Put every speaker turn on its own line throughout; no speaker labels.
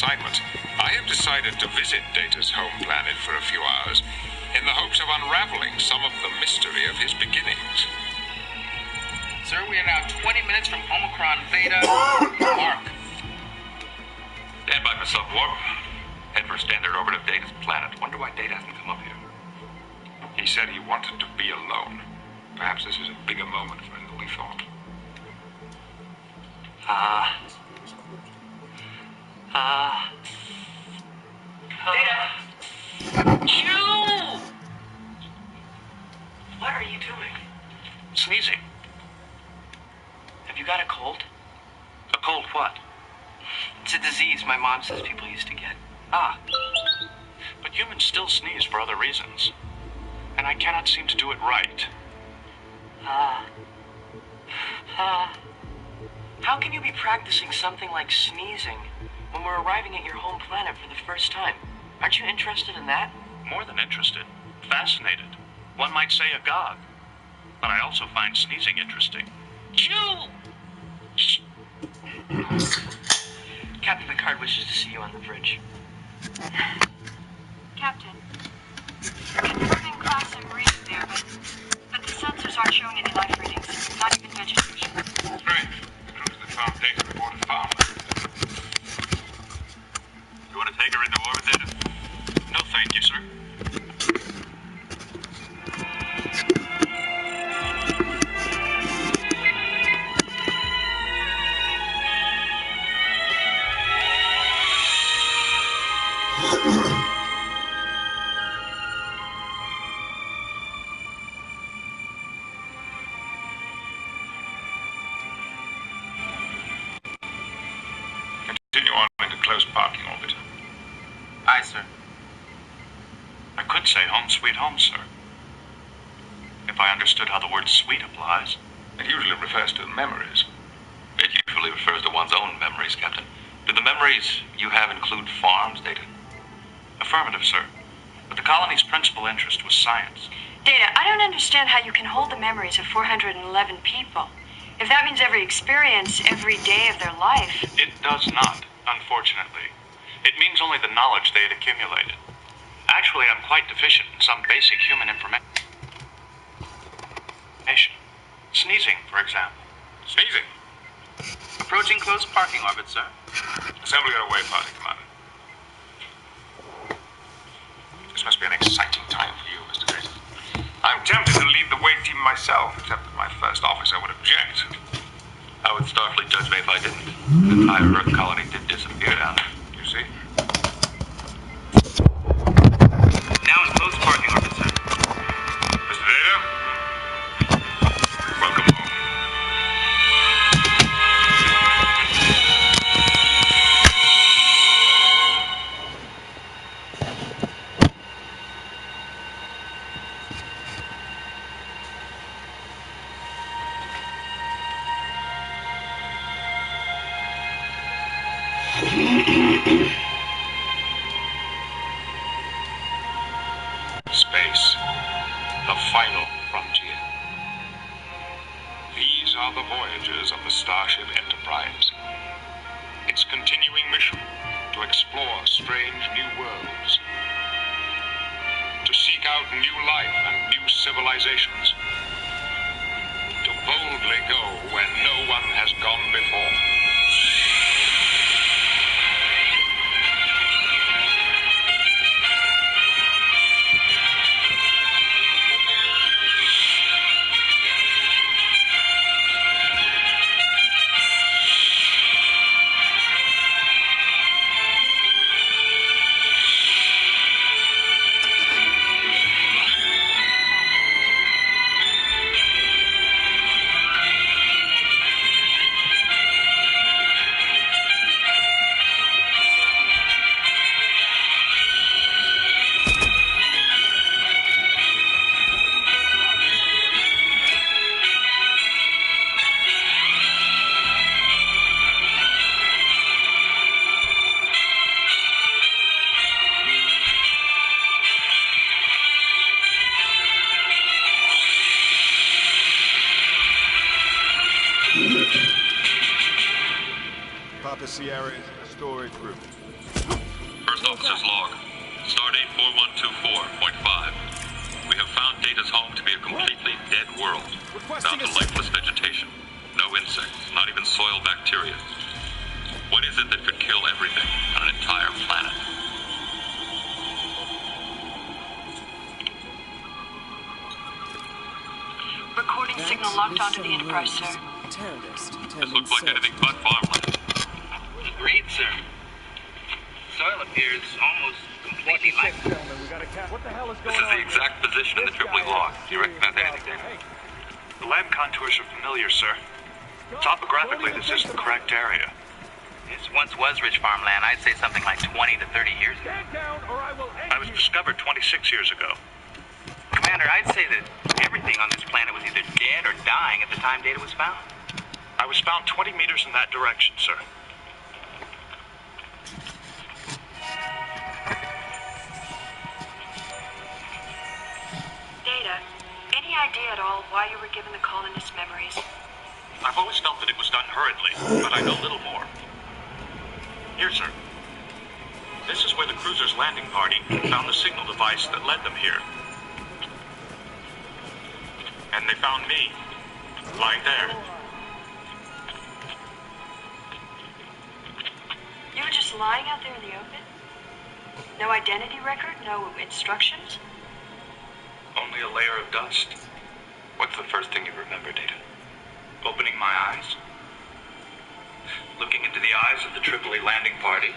assignment, I have decided to visit Data's home planet for a few hours in the hopes of unraveling some of the mystery of his beginnings.
Sir, we are now 20 minutes from Omicron Beta. Mark.
Stand by for sub-warp. Head for standard orbit of Data's planet. Wonder why Data hasn't come up here.
He said he wanted to be alone. Perhaps this is a bigger moment for him than we thought.
Data! Chew! What are you doing?
Sneezing.
Have you got a cold?
A cold what?
It's a disease my mom says people used to get.
But humans still sneeze for other reasons. And I cannot seem to do it right.
How can you be practicing something like sneezing when we're arriving at your home planet for the first time? Aren't you interested in that?
More than interested. Fascinated. One might say agog. But I also find sneezing interesting.
Chew! Captain Picard wishes to see you on the bridge.
Captain, confirming class and breeding there, but the sensors aren't showing any life readings, not even vegetation.
Strange. Proves the farm data report a farm.
You want to take her into orbit, Data? No, thank you, sir.
Continue on into close parking orbit.
Aye, sir.
I could say home sweet home, sir. If I understood how the word sweet applies.
It usually refers to memories.
It usually refers to one's own memories, Captain. Do the memories you have include farms, Data? Affirmative, sir. But the colony's principal interest was science.
Data, I don't understand how you can hold the memories of 411 people. If that means every experience, every day of their life.
It does not, unfortunately. It means only the knowledge they had accumulated. Actually, I'm quite deficient in some basic human information. Sneezing, for example.
Sneezing.
Approaching close parking orbit, sir.
Assembly got away, party commander. This must be an exciting time for you, Mr. Data. I'm tempted to lead the way team myself, except that my first officer would object.
How would Starfleet judge me if I didn't? The entire Earth colony did disappear down there.
You see?
Now in close parking orbit, sir.
Mr. Data? Welcome home. Space, the final frontier. These are the voyages of the Starship Enterprise. Its continuing mission to explore strange new worlds, to seek out new life and new civilizations, to boldly go where no one has gone before.
Papa Sierra is in the storage room.
First officer's log. Stardate 4124.5. We have found Data's home to be a completely dead world, down to lifeless vegetation. No insects, not even soil bacteria. What is it that could kill everything on an entire planet?
Recording signal locked onto the Enterprise, sir.
This looks like anything but farmland.
Agreed, sir. Soil appears almost completely like...
This is the exact position in the Tripoli log. Do you recognize anything, Data?
The land contours are familiar, sir. Topographically, this is the correct area.
This once was rich farmland. I'd say something like 20 to 30 years ago.
I was discovered 26 years ago.
Commander, I'd say that everything on this planet was either dead or dying at the time Data was found.
I was found 20 meters in that direction, sir.
Data, any idea at all why you were given the colonists' memories?
I've always felt that it was done hurriedly, but I know little more. Here, sir. This is where the cruiser's landing party found the signal device that led them here. And they found me, lying there.
You were just lying out there in the open? No identity record? No instructions?
Only a layer of dust.
What's the first thing you remember, Data?
Opening my eyes. Looking into the eyes of the Tripoli landing party.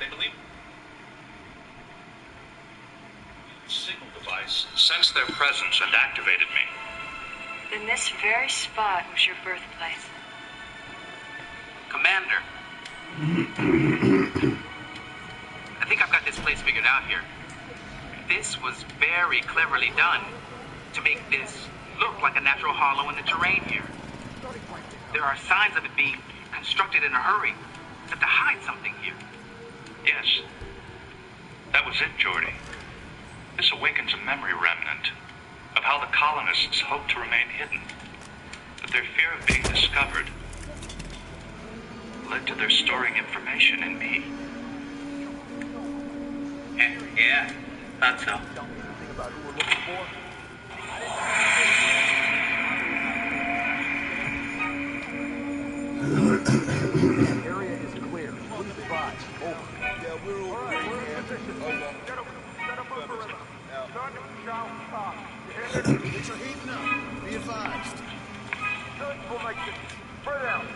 They believe the signal device sensed their presence and activated me.
Then this very spot was your birthplace.
Commander. I think I've got this place figured out here. This was very cleverly done to make this look like a natural hollow in the terrain here. There are signs of it being constructed in a hurry, to hide something here.
Yes. That was it, Geordi. This awakens a memory remnant of how the colonists hoped to remain hidden. That their fear of being discovered led to their storing information in me.
Yeah, thought so.
Area is clear. Please advise. Over. Yeah, we're all right. We're in position. Over. Set up on perimeter. Start south. Things are heating up. Be advised. Good formation. Spread out.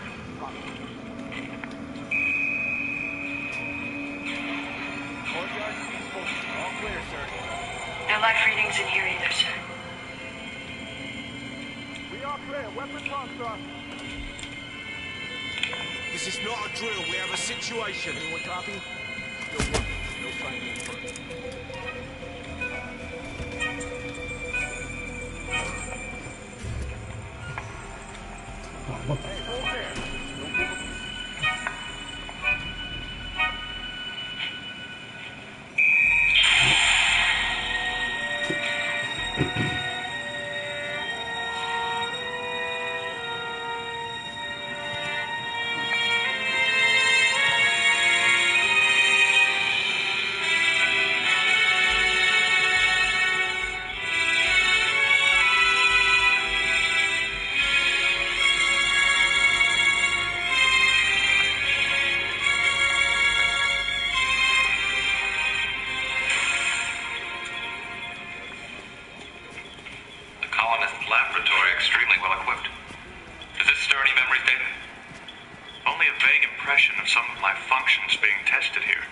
Courtyard peaceful. All clear, sir.
No life readings in here either, sir.
We are clear. Weapons on, sir. This is not a drill. We have a situation. Anyone copy? Still working. No sign of first. Hey, hold there. Don't move.
Laboratory extremely well equipped. Does this stir any memories, Data?
Only a vague impression of some of my functions being tested here.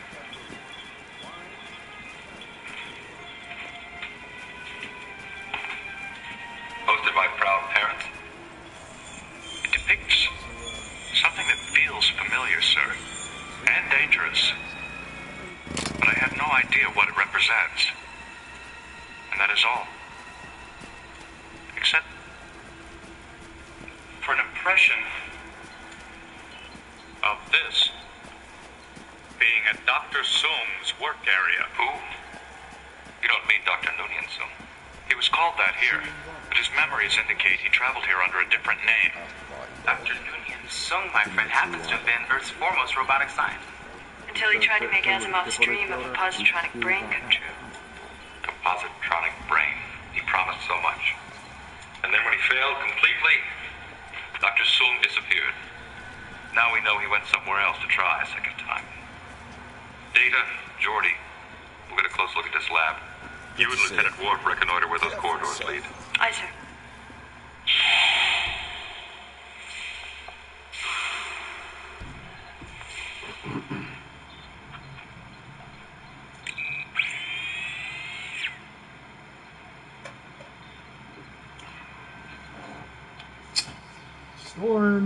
Hosted by proud parents?
It depicts something that feels familiar, sir, and dangerous. But I have no idea what it represents. And that is all. Except for an impression of this being at Dr. Soom's work area.
Who? You don't mean Dr. Noonien Soom?
He was called that here, but his memories indicate he traveled here under a different name.
Dr. Noonien Soong, my friend, happens to have been Earth's foremost robotic scientist.
Until he tried to make Asimov's dream of a positronic brain come true.
A positronic brain. He promised so much. And then when he failed completely, Dr. Sung disappeared. Now we know he went somewhere else to try a second time. Data, Geordi, we'll get a close look at this lab. You and Lieutenant Worf reconnoiter where those corridors lead.
Aye, sir.
Storm.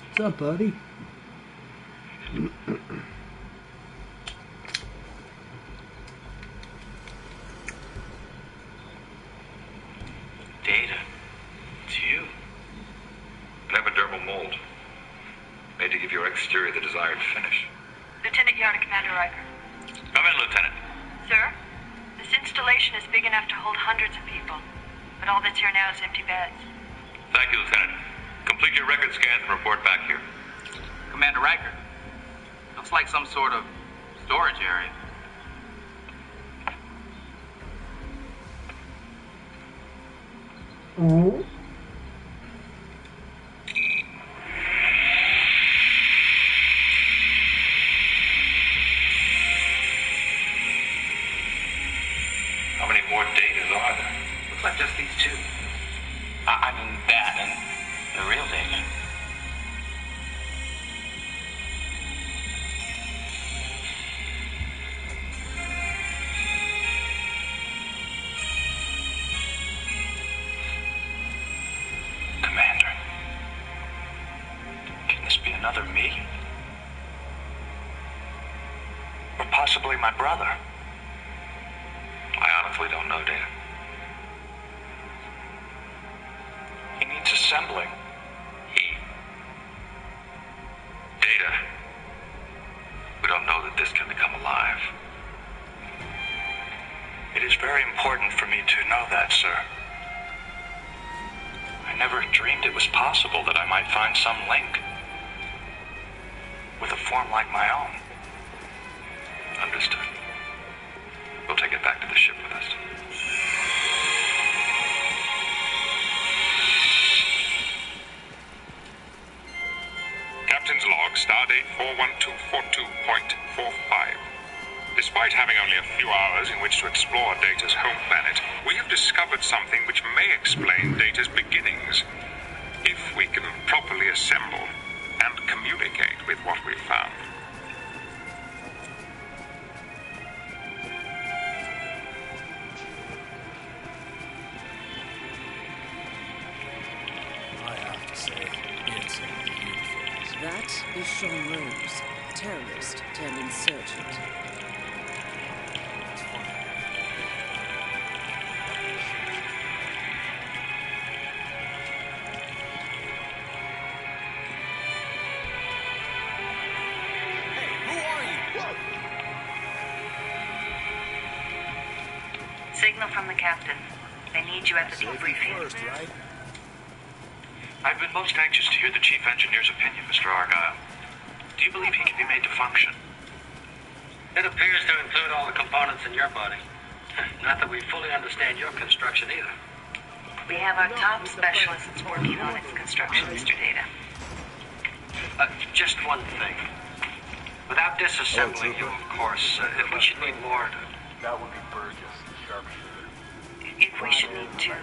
What's up, buddy?
Data. It's you.
An epidermal mold. Made to give your exterior the desired finish.
Lieutenant Yard, Commander Riker.
Come in, Lieutenant.
Sir, this installation is big enough to hold hundreds of people, but all that's here now is empty beds.
Thank you, Lieutenant. Complete your record scans and report back here.
Commander Riker. Looks like some sort of storage area.
How many more datas are there?
Looks like just these two. I mean that and the real data.
Commander. Can this be another me? Or possibly my brother? I honestly don't know, Data. He needs assembling. Data. We don't know that this can become alive. It is very important for me to know that, sir. I never dreamed it was possible that I might find some link with a form like my own. Understood. We'll take it back to the ship with us.
Captain's log, stardate 41242.45. Despite having only a few hours in which to explore Data's home planet, we have discovered something which may explain Data's beginnings, if we can properly assemble and communicate with what we've found.
I have to say, it's beautiful.
That is Sean Rose, terrorist turned insurgent.
It's fun. Hey, who are you?
Signal from the captain. They need you at the debriefing.
First, right?
I've been most anxious to hear the chief engineer's opinion, Mr. Argyle. Do you believe he can be made to function?
It appears to include all the components in your body. Not that we fully understand your construction either.
We have our top specialists working on its construction, Mr. Data.
Just one thing. Without disassembling you, of course, if we should need more to...
That would be Burgess, sharpshooter.
If we should need to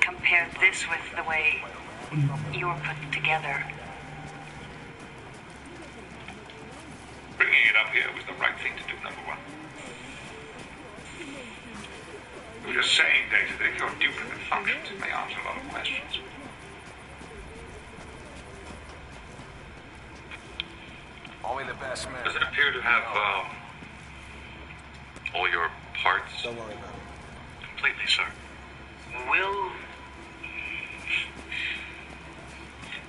compare this with the way you were put together,
Bringing it up here was the right thing to do, number one. We were just saying, Data, that if your duplicate functions, it may answer a lot of questions.
Only the best man.
Does it appear to have, all your parts?
Don't worry about it.
Completely, sir.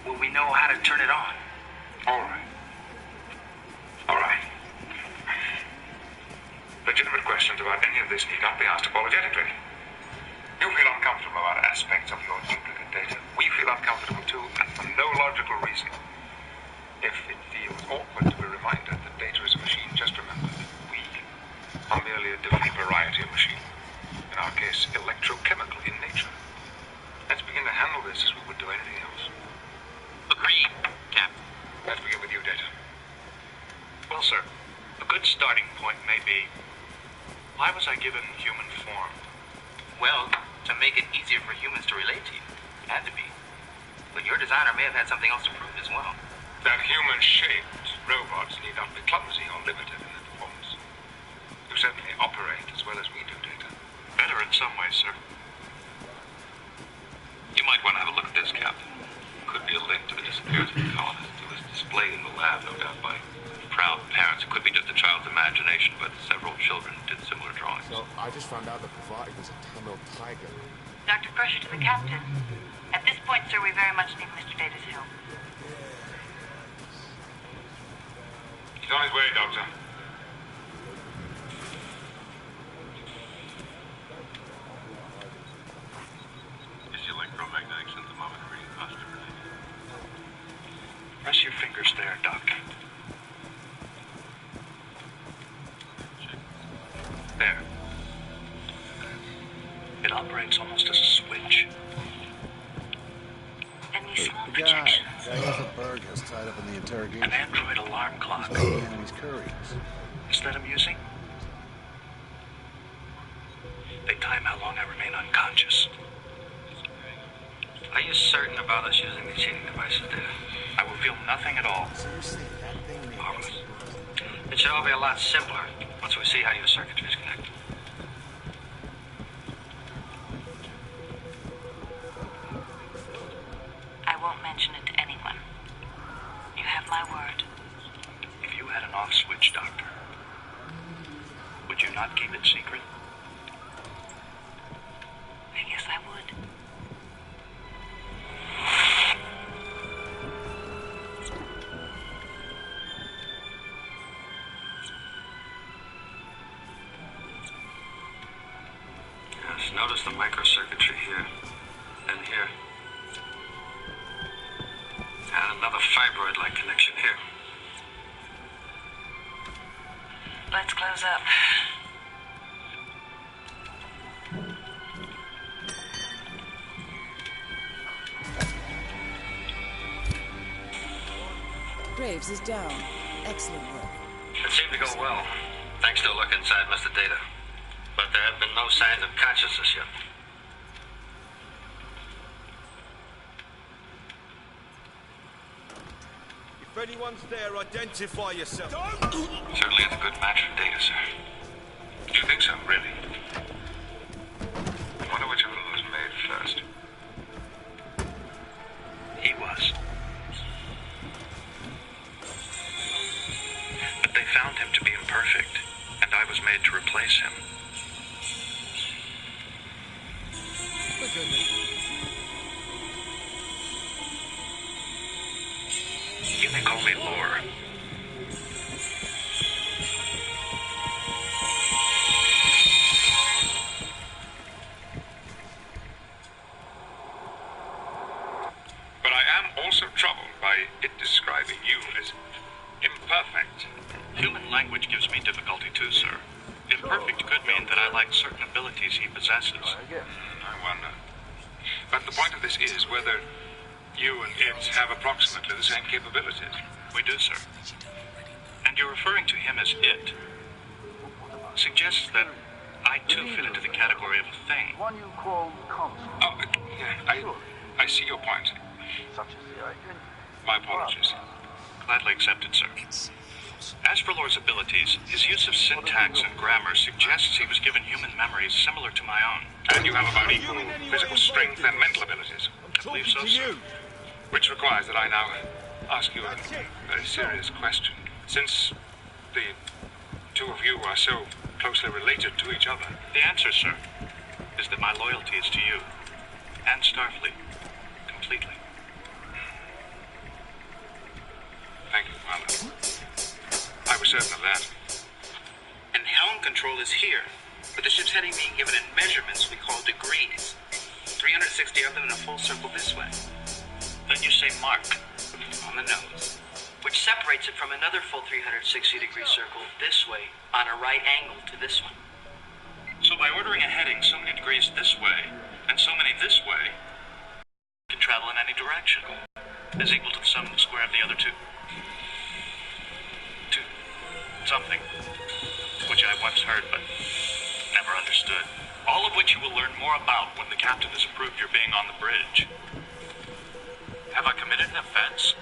Will we know how to turn it on?
All right. All right. Legitimate questions about any of this need not be asked apologetically. You feel uncomfortable about aspects of your duplicate data. We feel uncomfortable too, and for no logical reason. awkward to be reminded that Data is a machine. Just remember that we are merely a different variety of machine. In our case, electrochemical in nature. Let's begin to handle this as we would do anything else.
Agreed, Captain.
Let's begin with you, Data.
Well, sir, a good starting point may be, why was I given human form?
Well, to make it easier for humans to relate to you. It had to be. But your designer may have had something else to prove as well.
That human-shaped robots need not be clumsy or limited in their performance. You certainly operate as well as we do, Data.
Better in some ways, sir.
You might want to have a look at this, Captain. Could be a link to the disappearance of the colonist. It was displayed in the lab, no doubt, by proud parents. It could be just a child's imagination, but several children did similar drawings.
So I just found out that Pavati was a Tamil tiger.
Dr. Crusher to the captain. At this point, sir, we very much need Mr. Data's help.
He's on his way, Doctor.
Is the electromagnetic symptomometer reading positive or negative?
Press your fingers there, Doc. There. It operates almost as a switch.
Any small
The guy
projections?
has a bird has tied up in the interrogation.
An android alarm clock.
The enemy's couriers.
Is that amusing? They time how long I remain unconscious.
Are you certain about us using these heating devices there?
I will feel nothing at all.
Seriously, that thing makes...
Marvelous. It should all be a lot simpler once we see how your circuitry is connected.
I won't mention it to anyone. You have my word.
If you had an off switch, Doctor, would you not keep it secret?
I guess I would.
Yes, notice the microcircuitry here and here. And another fibroid-like connection here.
Let's close up.
Graves is down. Excellent work.
It seemed to go well, thanks to a look inside Mr. Data. But there have been no signs of consciousness yet.
If anyone's there, identify yourself.
Certainly it's a good match for Data, sir.
Do you think so, really? I wonder which of them was made first.
He was. But they found him to be imperfect, and I was made to replace him. You may call me Lore.
But I am also troubled by it describing you as imperfect.
Human language gives me difficulty too, sir. Imperfect could mean that I lack certain abilities he possesses.
I wonder. But the point of this is whether you and it have approximately the same capabilities.
We do, sir. And you're referring to him as it. Suggests that I too fit into the category of a thing.
One you call constant.
Oh, yeah, I see your point.
Such as the idea.
My apologies.
Gladly accepted, sir. As for Lore's abilities, his use of syntax and grammar suggests he was given human memories similar to my own.
And you have about equal physical strength and mental abilities.
I believe so, sir.
Which requires that I now ask you a very serious question. Since the two of you are so closely related to each other.
The answer, sir, is that my loyalty is to you and Starfleet completely.
Thank you, Father. I was certain of that.
And helm control is here, with the ship's heading being given in measurements we call degrees. 360 of them in a full circle this way.
Then you say mark.
On the nose. Which
separates it from another full 360-degree circle this way on a right angle to this one.
So by ordering a heading so many degrees this way and so many this way, you can travel in any direction is equal to the sum of the square of the other two. Something which I once heard but never understood. All of which you will learn more about when the captain has approved your being on the bridge. Have I committed an offense?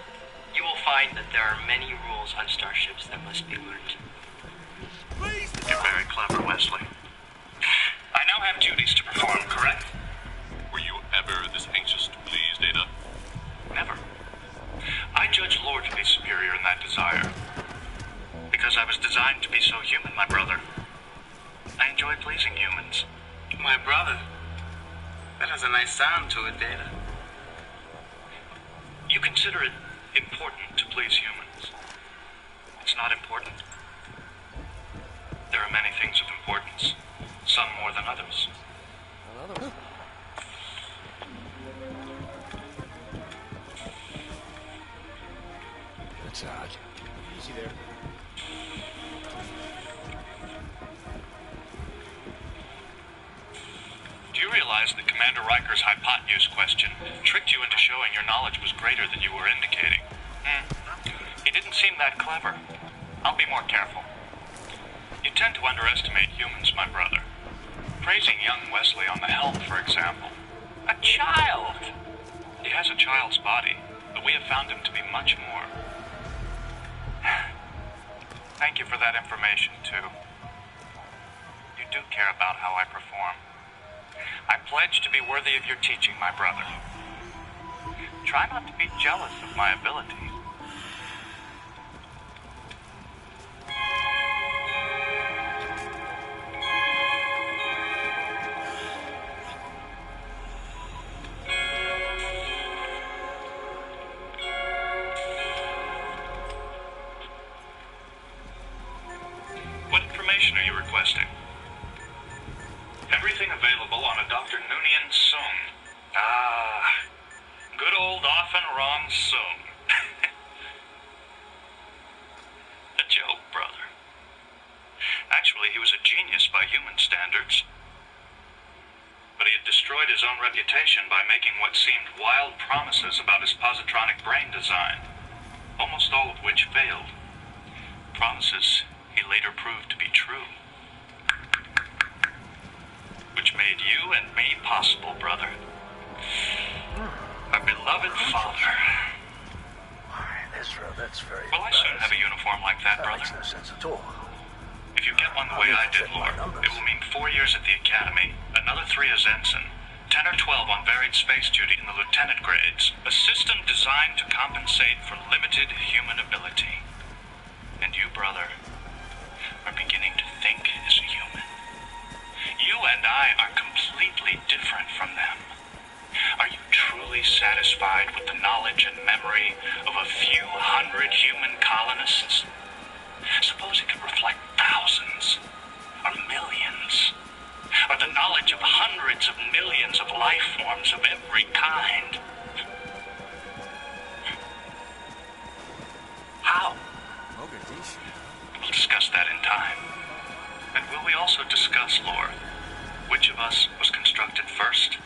You will find that there are many rules on starships that must be learned.
You're very clever, Wesley. I now have duties to perform, correct?
Were you ever this anxious to please, Data?
Never. I judge Lore to be superior in that desire. Because I was designed to be so human, my brother. I enjoy pleasing humans.
My brother? That has a nice sound to it, Data.
You consider it important to please humans. It's not important. There are many things of importance, some more than others.
That's odd. Easy there.
Do you realize that Commander Riker's hypotenuse question tricked you into showing your knowledge was greater than you were indicating? He didn't seem that clever. I'll be more careful. You tend to underestimate humans, my brother. Praising young Wesley on the helm, for example. A child! He has a child's body, but we have found him to be much more. Thank you for that information, too. You do care about how I perform. I pledge to be worthy of your teaching, my brother. Try not to be jealous of my abilities. What information are you requesting? Everything available on a Dr. Noonien Soong. Ah, good old often wrong Soong. A joke, brother. Actually, he was a genius by human standards. But he had destroyed his own reputation by making what seemed wild promises about his positronic brain design, almost all of which failed. Promises he later proved to be true. Which made you and me possible, brother. Our beloved father.
Ezra, that's very
Will I soon have a uniform like that, brother?
Makes no sense at all.
If you get one the way I did, Lord, it will mean 4 years at the Academy, another 3 as ensign, 10 or 12 on varied space duty in the lieutenant grades. A system designed to compensate for limited human ability. And you, brother, are beginning to think as a human. You and I are completely different from them. Are you truly satisfied with the knowledge and memory of a few hundred human colonists? Suppose it could reflect thousands, or millions, or the knowledge of hundreds of millions of life forms of every kind. How? We'll discuss that in time. And will we also discuss, Lore, which of us was constructed first?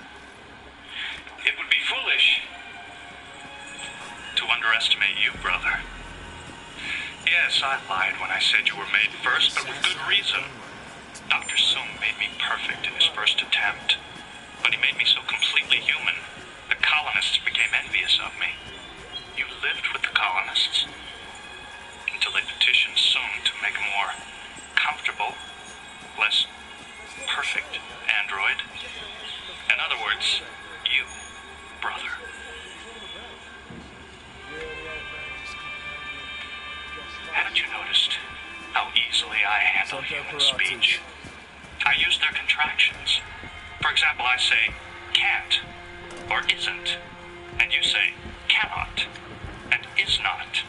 It would be foolish to underestimate you, brother. Yes, I lied when I said you were made first, but with good reason. Dr. Soong made me perfect in his first attempt, but he made me so completely human, the colonists became envious of me. You lived with the colonists until they petitioned Soong to make a more comfortable, less perfect android. In other words, you, brother. Haven't you noticed how easily I handle human speech? I use their contractions. For example, I say can't or isn't, and you say cannot and is not.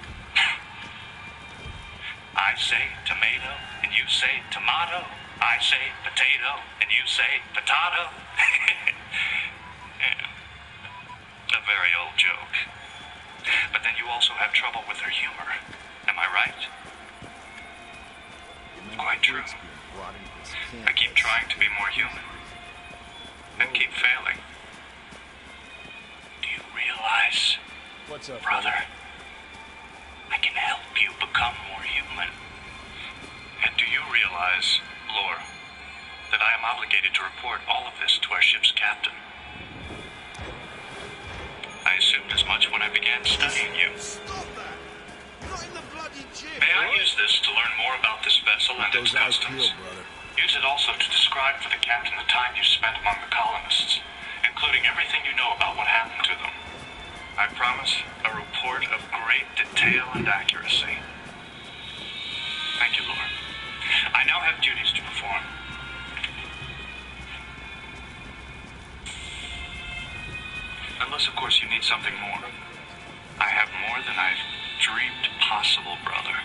I say tomato and you say tomato. I say potato and you say potato. Yeah. A very old joke. But then you also have trouble with her humor. Am I right? Quite true. I keep trying to be more human. And keep failing. Do you realize,
What's up,
brother? I can help you become more human. And do you realize, Lore, that I am obligated to report all of this to our ship's captain? I assumed as much when I began studying you. May I use this to learn more about this vessel and its customs? Use it also to describe for the captain the time you spent among the colonists, including everything you know about what happened to them. I promise a report of great detail and accuracy. Thank you, Lord. I now have duties to perform. Unless, of course, you need something more. I have more than I've dreamed possible, brother.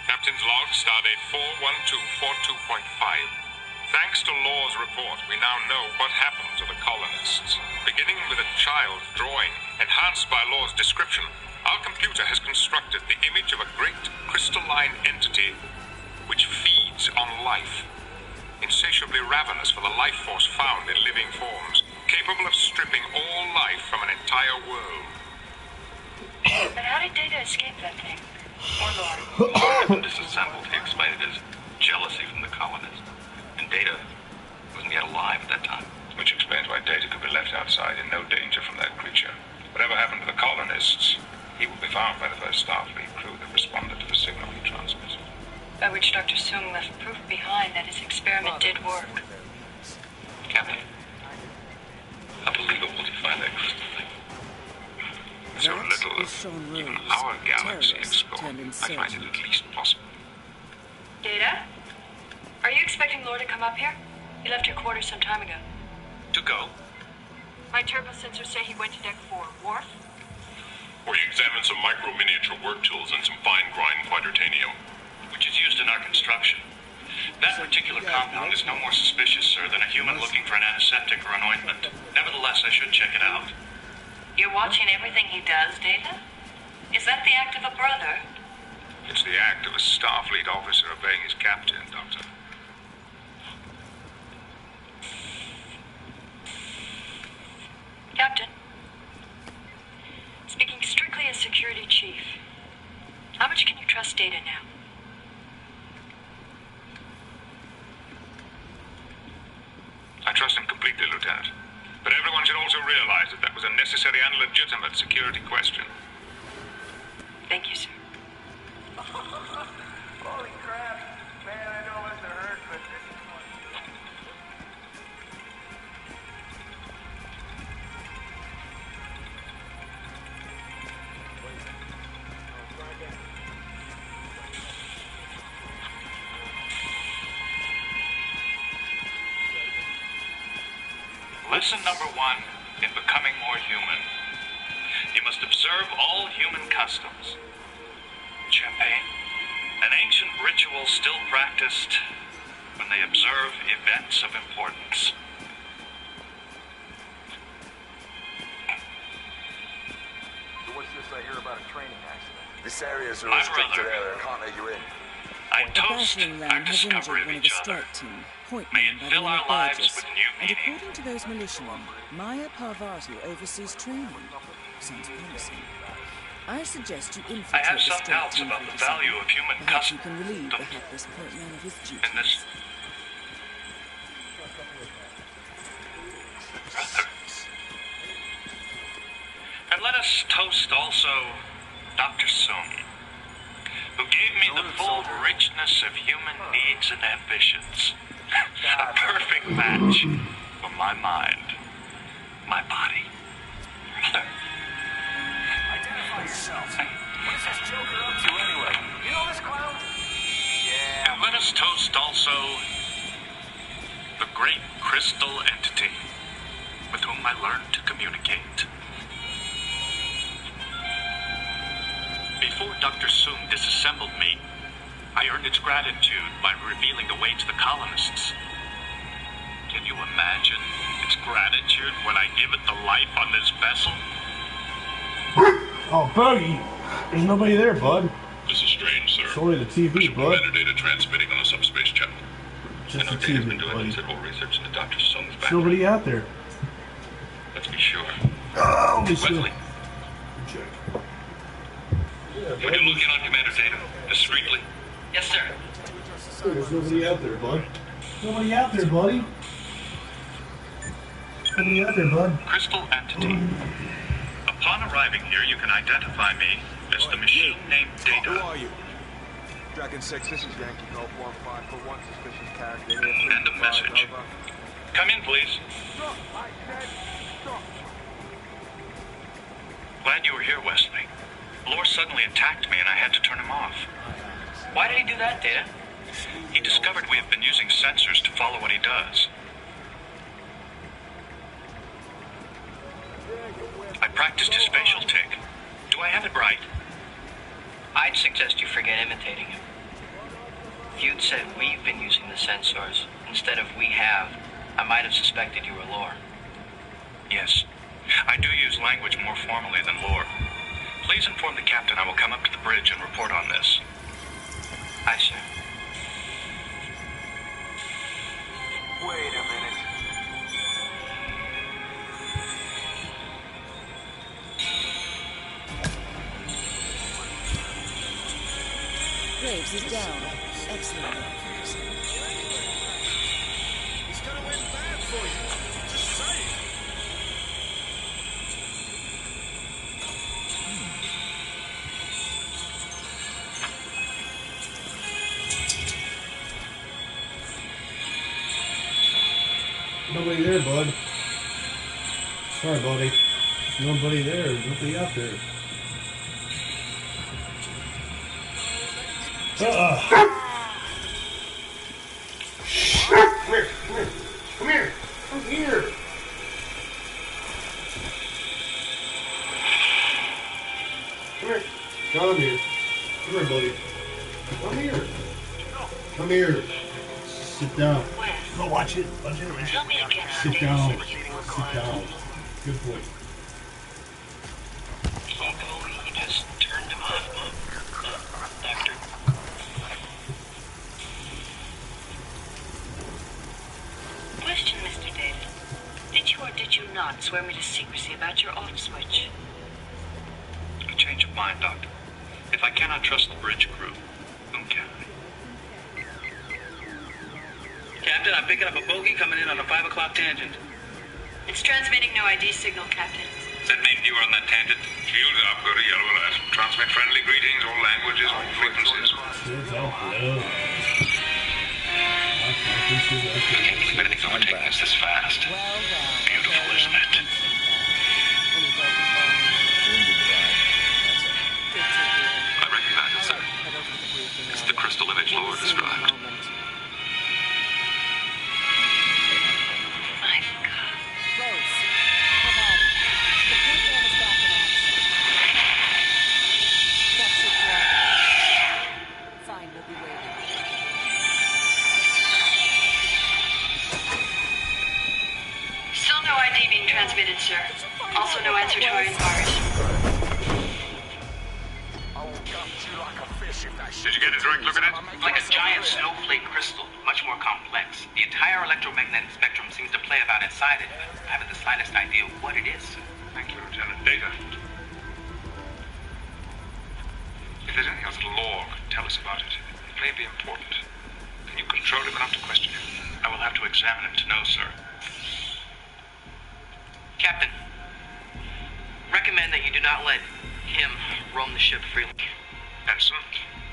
Captain's log, stardate 41242.5. Thanks to Lore's report, we now know what happened to the colonists. Beginning with a child drawing, enhanced by Lore's description, our computer has constructed the image of a great crystalline entity which feeds on life. Insatiably ravenous for the life force found in living forms, capable of stripping all life from an entire world.
But how did Data escape that thing? Or Lore?
Had been disassembled, he explained it as jealousy from the colonists. And Data wasn't yet alive at that time.
Which explains why Data could be left outside in no danger from that creature. Whatever happened to the colonists, he will be found by the first Starfleet crew that responded to the signal he transmitted.
By which Dr. Soong left proof behind that his experiment did work.
Captain, how believable do you find that crystal thing? So little of even our galaxy explored. I find it at least possible.
Data? Are you expecting Lore to come up here? He left your quarters some time ago.
To go?
My turbo sensors say he went to deck 4. Worf?
We examined some micro-miniature work tools and some fine-grind quadratanium.
Which is used in our construction. That particular compound is no more suspicious, sir, than a human looking for an antiseptic or an ointment. Nevertheless, I should check it out.
You're watching everything he does, Data? Is that the act of a brother?
It's the act of a Starfleet officer obeying his captain, Doctor.
Captain? Speaking strictly as security chief, how much can you trust Data now?
I trust him completely, Lieutenant. But everyone should also realize that that was a necessary and legitimate security question.
Thank you, sir.
Holy crap. Man, I know it's a hurt, but this is one.
Lesson number 1 in becoming more human. You must observe all human customs. Champagne, an ancient ritual still practiced when they observe events of importance.
So what's this I hear about a training accident?
This area is a
My
restricted
brother.
area. I can't let you in.
I
A
toast
battering
our
ram has injured
discovery of
one of
each
the
other.
strike team, Point
May
Man
it
by the
fill
name
our
of
lives
Burgess.
with new
And
meaning.
according to those militiamen, Maya Parvati oversees training. Sounds promising. I suggest you
I
infiltrate
have
the
some
strike
doubts
team
about
for
the
this
value
evening.
of human
Perhaps you
custom
can relieve the hapless Point Man of his duties.
in this. Brother. And let us toast also Dr. Soong, who gave me the full richness of human needs and ambitions. A perfect match for my mind, my body. Brother.
Identify yourself. What is this Joker up to anyway? You know this clown? Yeah.
And let us toast also great crystal entity with whom I learned to communicate. Before Dr. Soong disassembled me, I earned its gratitude by revealing the way to the colonists. Can you imagine its gratitude when I give it the life on this vessel?
Oh, Buggy! There's nobody there, bud.
This is strange, sir.
It's only the TV, bud.
Metadata transmitting on a subspace channel.
Just
I know
the
Data's
TV,
been doing
buddy.
considerable research into Dr. Soong's
There's
background.
nobody out there.
Let's be sure.
Oh,
Wesley, would you look in on Commander Data discreetly?
Yes, sir.
There's nobody out there, bud. Nobody out there, buddy. Nobody out there, bud.
Crystal entity. Upon arriving here, you can identify me as the machine named Data.
Who are you? Dragon 6, this is Yankee Golf 15 for one suspicious character here.
And a message. Come in, please. Glad you were here, Wesley. Lore suddenly attacked me and I had to turn him off.
Why did he do that, Data?
He discovered we have been using sensors to follow what he does. I practiced his facial tic. Do I have it right?
I'd suggest you forget imitating him. If you'd said we've been using the sensors instead of we have, I might have suspected you were Lore.
Yes. I do use language more formally than lore. Please inform the captain I will come up to the bridge and report on this.
Aye, sir.
Wait a minute.
Graves is down. Excellent.
It's gonna win bad for you. Just saying.
Nobody there, bud. Sorry, buddy. There's nobody there. There's nobody out there. Come here. Come here. Come here. Come here. Come here. Come here, buddy. Come here. Come here. Sit down. Go watch it. Watch it. Sit down. Sit down. Good boy.
You just turned him off, Doctor.
Question, Mr. Data. Did you or did you not swear me to secrecy about your off switch?
A change of mind, Doctor. If I cannot trust the bridge crew, whom can I?
Captain, I'm picking up a bogey coming in on a 5 o'clock tangent.
It's transmitting no ID signal, Captain.
Does that mean you are on that tangent? Shields up, go to yellow alert. Transmit friendly greetings, all languages, all frequencies. I can't believe anything's overtaking us this fast. Beautiful, isn't it?
I recognize it, sir. It's the crystal image Lore described.
My God.
Close. Provided. The program is back in action. That's it, Dragon. Fine, we'll be waiting.
Still no ID being transmitted, sir. Also no answer to our inquiries.
Did you get a direct look at it?
Like a giant snowflake crystal, much more complex. The entire electromagnetic spectrum seems to play about inside it, but I haven't the slightest idea what it is.
Thank you, Lieutenant. Data. If there's anything else that Lore could tell us about it, it may be important. Can you control him enough to question him?
I will have to examine him to know, sir.
Captain, recommend that you do not let him roam the ship freely.
Ensign?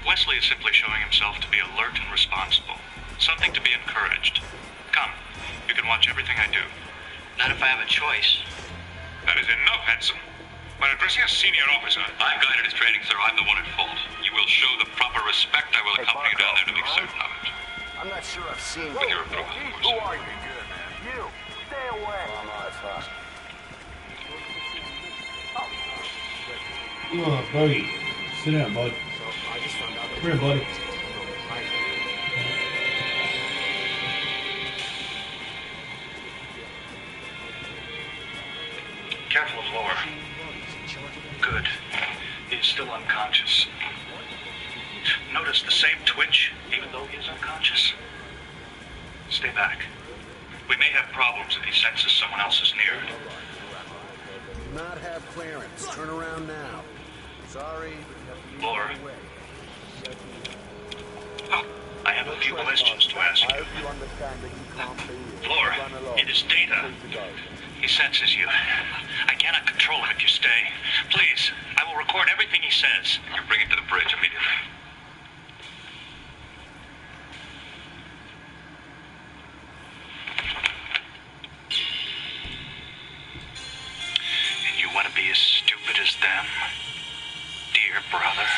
Wesley is simply showing himself to be alert and responsible. Something to be encouraged. Come, you can watch everything I do.
Not if I have a choice.
That is enough, Ensign. When addressing a senior officer,
I've guided his training, sir. I'm the one at fault. You will show the proper respect. I will accompany you down there to make certain of it.
I'm not sure I've seen
But
you.
you're through, of course.
Who are you?
Come on, buddy. Sit down, bud. Come here, buddy.
Careful of Laura. Good. He is still unconscious. Notice the same twitch, even though he is unconscious. Stay back. We may have problems if he senses someone else is near.
Do not have clearance. Turn around now. Sorry.
Laura. Oh, I have a few questions to ask you. Laura, it is Data. He senses you. I cannot control him if you stay. Please, I will record everything he says.
You bring it to the bridge immediately.
And you want to be as stupid as them, dear brother?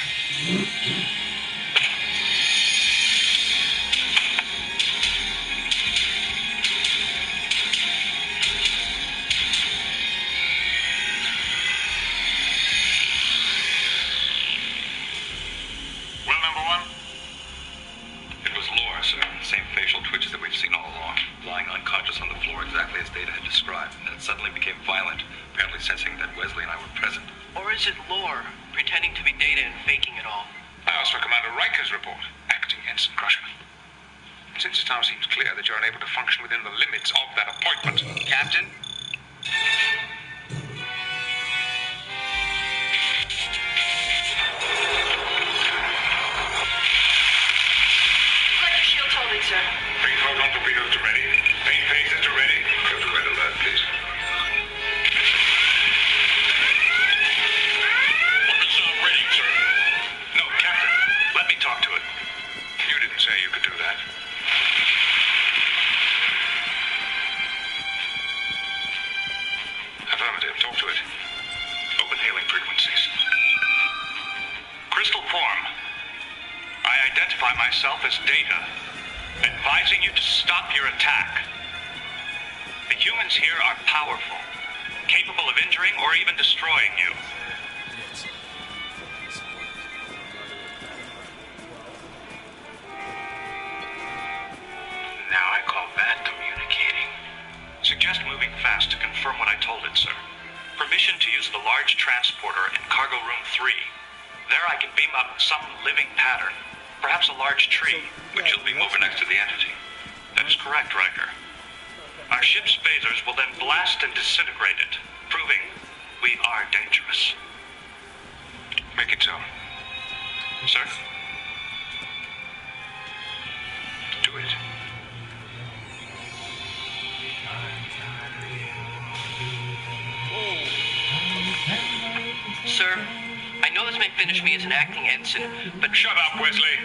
Well, number one?
It was Laura, sir. Same facial twitches that we've seen all along. Lying unconscious on the floor exactly as Data had described. And it suddenly became violent, apparently sensing that Wesley and I were present.
Or is it Lore, pretending to be Data and faking it all?
I asked for Commander Riker's report, acting Ensign Crusher. And since it now seems clear that you're unable to function within the limits of that appointment...
Captain?
Got your shields holding, sir.
Bring photon torpedoes to ready. Main phases to ready. Go to red alert, please.
Weapons are ready, sir.
No, Captain. Let me talk to it. You didn't say you could do that. Affirmative. Talk to it. Open hailing frequencies.
Crystal form. I identify myself as Data, advising you to stop your attack. The humans here are powerful, capable of injuring or even destroying you. Now I call that communicating. Suggest moving fast to confirm what I told it, sir. Permission to use the large transporter in cargo room 3. There I can beam up some living pattern, perhaps a large tree,
Which will be moving next to the entity.
That is correct, Riker. Our ship's phasers will then blast and disintegrate it, proving we are dangerous.
Make it so.
Sir?
Do it.
Sir, I know this may finish me as an acting ensign, but...
Shut up, Wesley.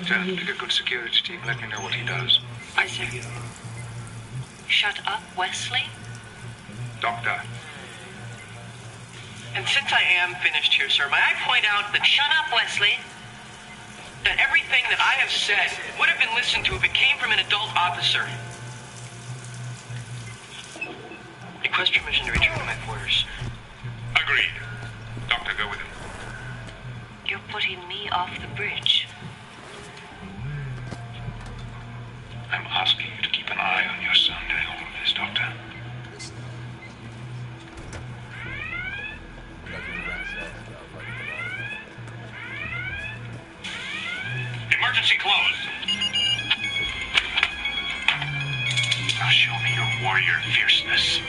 Pick a good security team. Let me know what he does.
Yes, sir. Shut up, Wesley.
Doctor.
And since I am finished here, sir, may I point out that...
Shut up, Wesley.
that everything that I have said would have been listened to if it came from an adult officer. Request permission to return to my quarters.
Agreed. Doctor, go with him.
You're putting me off the bridge.
I'm asking you to keep an eye on your son during all of this, Doctor.
Emergency closed. Now show me your warrior fierceness.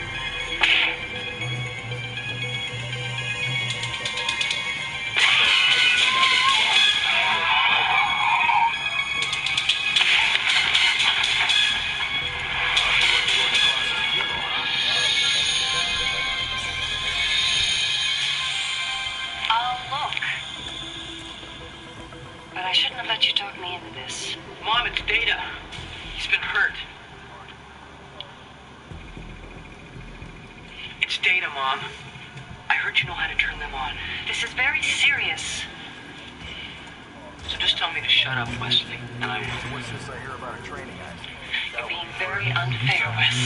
Mom, it's Data. He's been hurt. It's Data, Mom. I heard you know how to turn them on.
This is very serious.
So just tell me to shut up, Wesley, and I will.
What's this I hear about a training accident?
You're being very unfair, Wes.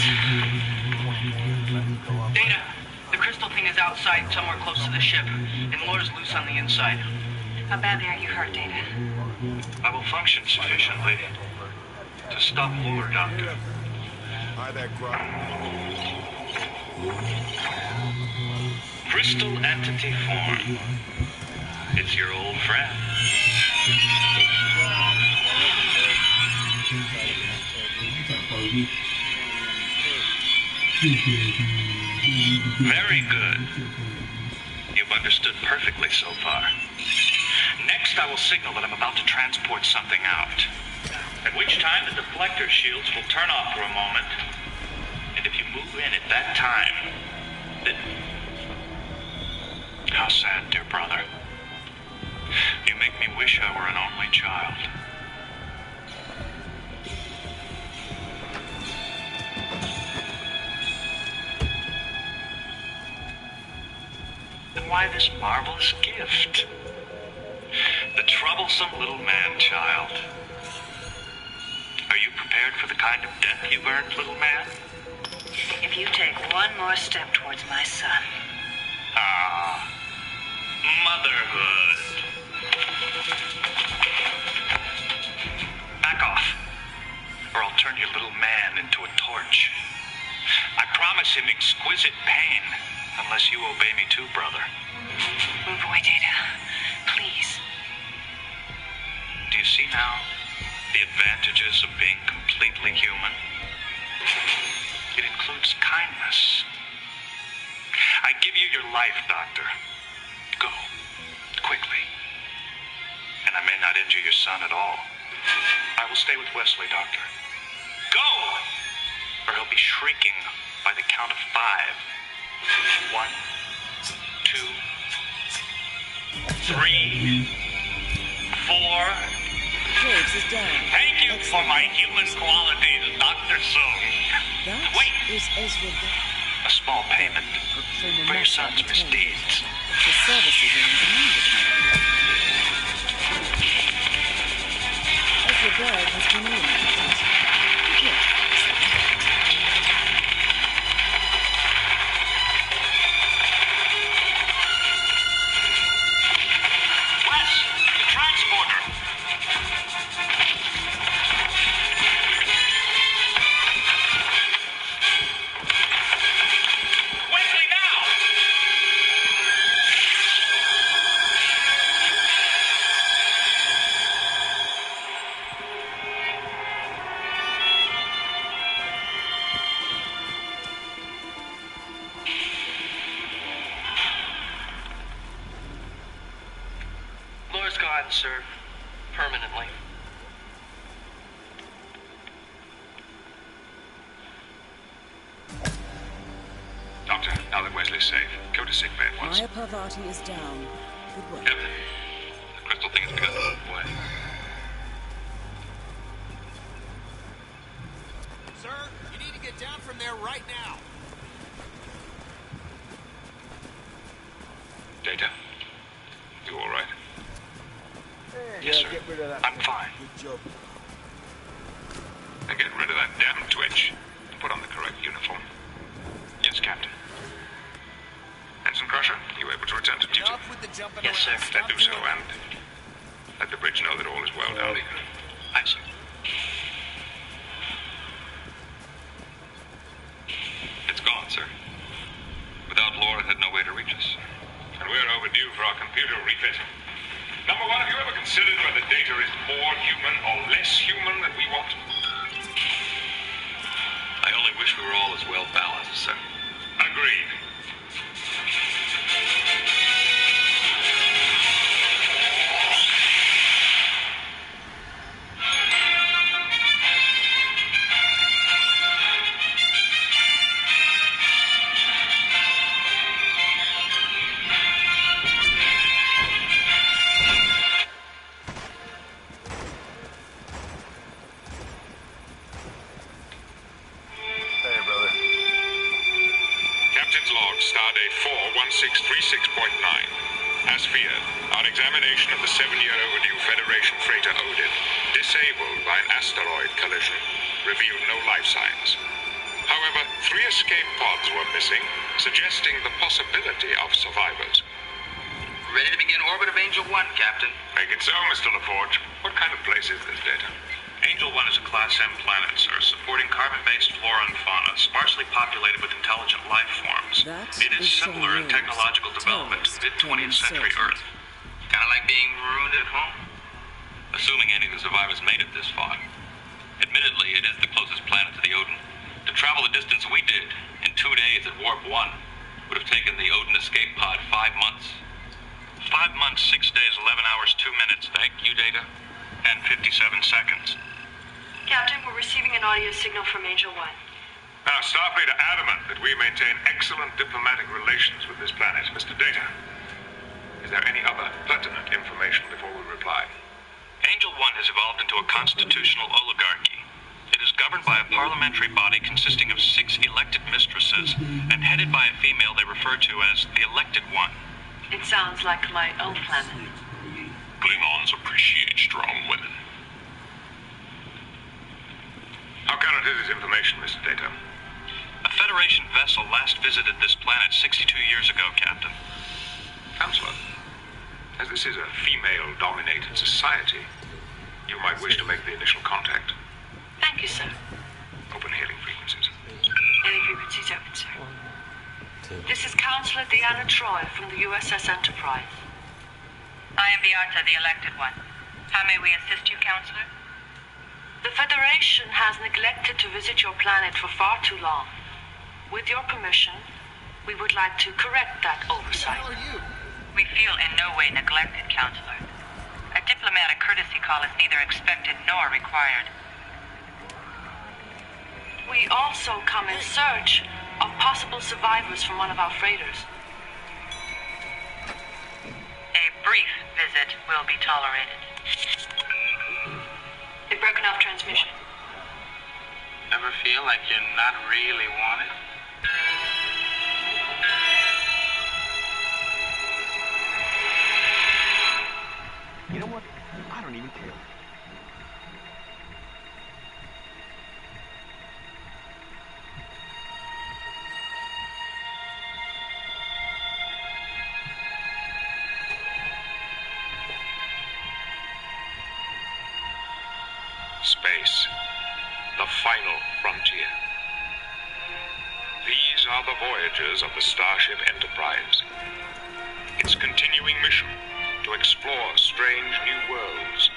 Data, The crystal thing is outside, somewhere close to the ship, and Laura's loose on the inside.
How badly are you hurt, Data?
I will function sufficiently to stop Lore, Doctor.
Hi there, Grunt.
Crystal entity form. It's your old friend. Very good. You've understood perfectly so far. Next, I will signal that I'm about to transport something out. At which time the deflector shields will turn off for a moment. And if you move in at that time, then... How sad, dear brother. You make me wish I were an only child. And why this marvelous gift? The troublesome little man-child. Are you prepared for the kind of death you've earned, little man?
If you take one more step towards my son.
Ah, motherhood. Back off, or I'll turn your little man into a torch. I promise him exquisite pain, unless you obey me too, brother.
Move away, Data. Please.
Do you see now the advantages of being completely human? It includes kindness. I give you your life, Doctor. Go, quickly. And I may not injure your son at all. I will stay with Wesley, Doctor. Go! Or he'll be shrieking by the count of 5. 1, 2, 3, 4.
Graves is down.
Thank you for my human qualities, Dr. Soong.
That
Wait!
is Ezra Bell.
A small payment for your son's misdeeds.
His services are in demand at the moment. Ezra Bell has been eliminated. Yes.
Wes, the transporter! Wesley, now!
Laura's gone, sir. Permanently.
Doctor, now that Wesley's safe, go to sickbay at once.
Maya Parvati is down. Good work.
Captain, the crystal thing has begun to move away.
Sir, you need to get down from there right now.
Data, you all right?
Yes, sir. I'm fine.
Good job.
Then get rid of that damn twitch and put on the correct uniform. Yes, Captain. Ensign Crusher, you able to return to duty?
Enough with the jumping
Yes, sir.
around.
Then
Stop
do so,
doing it.
and let the bridge know that all is well down here.
Aye, sir.
It's gone, sir. Without Laura, it had no way to reach us.
And we're overdue for our computer refit. Number one, have you ever considered whether data is more human or less human than we want?
I only wish we were all as well balanced, sir.
Agreed.
Hey, brother.
Captain's log, stardate 41636.9. As feared, our examination of the 7-year overdue Federation freighter Odin, disabled by an asteroid collision, revealed no life signs. However, 3 escape pods were missing, suggesting the possibility of survivors.
Ready to begin orbit of Angel 1, Captain.
Make it so, Mr. LaForge. What kind of place is this, Data?
Angel 1 is a Class M planet, sir, supporting carbon-based flora and fauna, sparsely populated with intelligent life forms. It is similar in technological development to mid-20th century Earth.
Kind of like being ruined at home?
Assuming any of the survivors made it this far. Admittedly, it is the closest planet to the Odin. To travel the distance we did, in 2 days at Warp 1, would have taken the Odin escape pod 5 months. 5 months, 6 days, 11 hours, 2 minutes. Thank you, Data. And 57 seconds.
Captain, we're receiving an audio signal from Angel 1.
Now, Starfleet are adamant that we maintain excellent diplomatic relations with this planet. Mr. Data, is there any other pertinent information before we reply?
Angel 1 has evolved into a constitutional oligarchy. It is governed by a parliamentary body consisting of 6 elected mistresses and headed by a female they refer to as the Elected One.
It sounds like my own planet.
Klingons appreciate strong women.
How current is this information, Mr. Data?
A Federation vessel last visited this planet 62 years ago, Captain.
Counselor, as this is a female-dominated society, you might wish to make the initial contact.
Thank you, sir.
Open hailing frequencies.
Any frequencies open, sir. This is Counselor Deanna Troy from the USS Enterprise.
I am Beata, the Elected One. How may we assist you, Counselor?
The Federation has neglected to visit your planet for far too long. With your permission, we would like to correct that oversight.
We feel in no way neglected, Counselor. A diplomatic courtesy call is neither expected nor required.
We also come in search of possible survivors from one of our freighters.
A brief visit will be tolerated.
They've broken off transmission.
Ever feel like you're not really wanted?
You know what? I don't even care.
Space, the final frontier. These are the voyages of the Starship Enterprise. Its continuing mission to explore strange new worlds,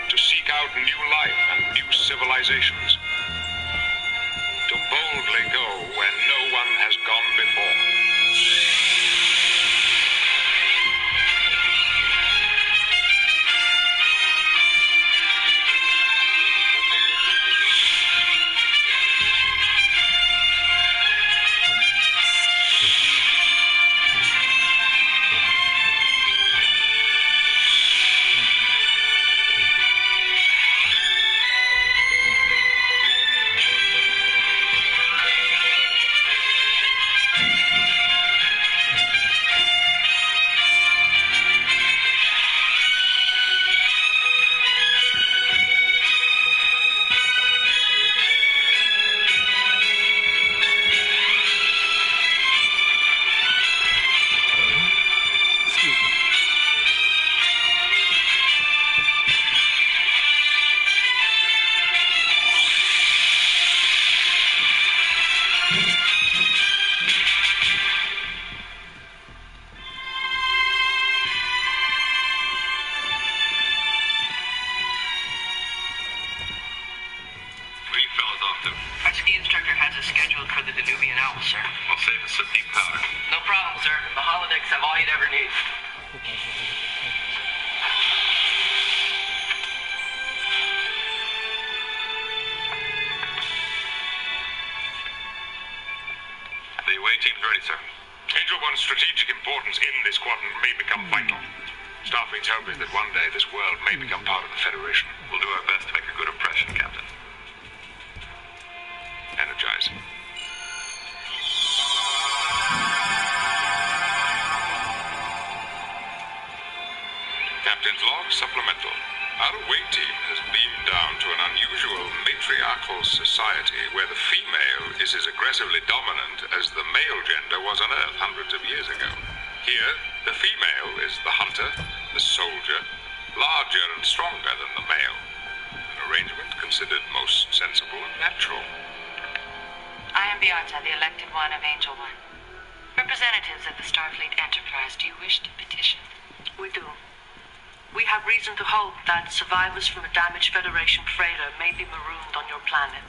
to seek out new life and new civilizations, to boldly go where no one has gone before.
The instructor has us scheduled for the Danubian Owl, sir.
We'll save us some deep power.
No problem, sir. The holodecks have all you'd ever need.
The away team's ready, sir.
Angel One's strategic importance in this quadrant may become vital. Starfleet's hope is that one day this world may become part of the Federation.
We'll do our best to make a good impression, Captain.
Energize. Captain's log supplemental. Our away team has beamed down to an unusual patriarchal society where the female is as aggressively dominant as the male gender was on Earth hundreds of years ago. Here, the female is the hunter, the soldier, larger and stronger than the male. An arrangement considered most sensible and natural.
I am Beata, the elected one of Angel One. Representatives of the Starfleet Enterprise, do you wish to petition? We do. We have reason to hope that survivors from a damaged Federation freighter may be marooned on your planet.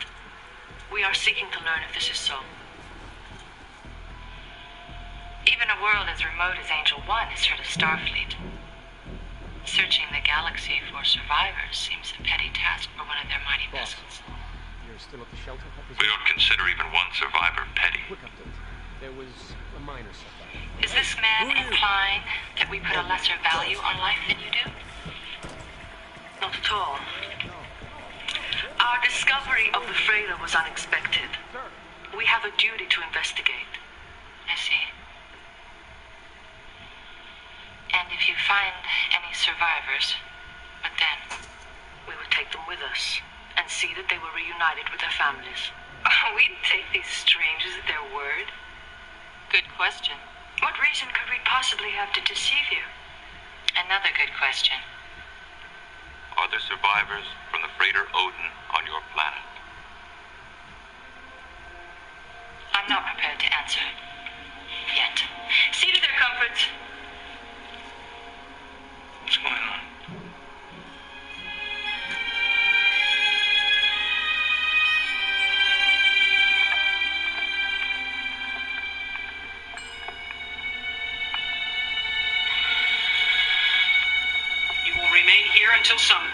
We are seeking to learn if this is so.
Even a world as remote as Angel One has heard of Starfleet. Searching the galaxy for survivors seems a petty task for one of their mighty vessels.
You're still at the shelter?
We don't consider even one survivor petty.
Quick update. There was a minor setback.
Is this man implying that we put a lesser value on life than you do?
Not at all. Our discovery of the freighter was unexpected. We have a duty to investigate.
I see. And if you find any survivors, what then?
We will take them with us and see that they were reunited with their families.
We'd take these strangers at their word? Good question.
What reason could we possibly have to deceive you?
Another good question.
Are there survivors from the freighter Odin on your planet?
I'm not prepared to answer. Yet. See to their comforts.
What's going on?
You will remain here until sunrise.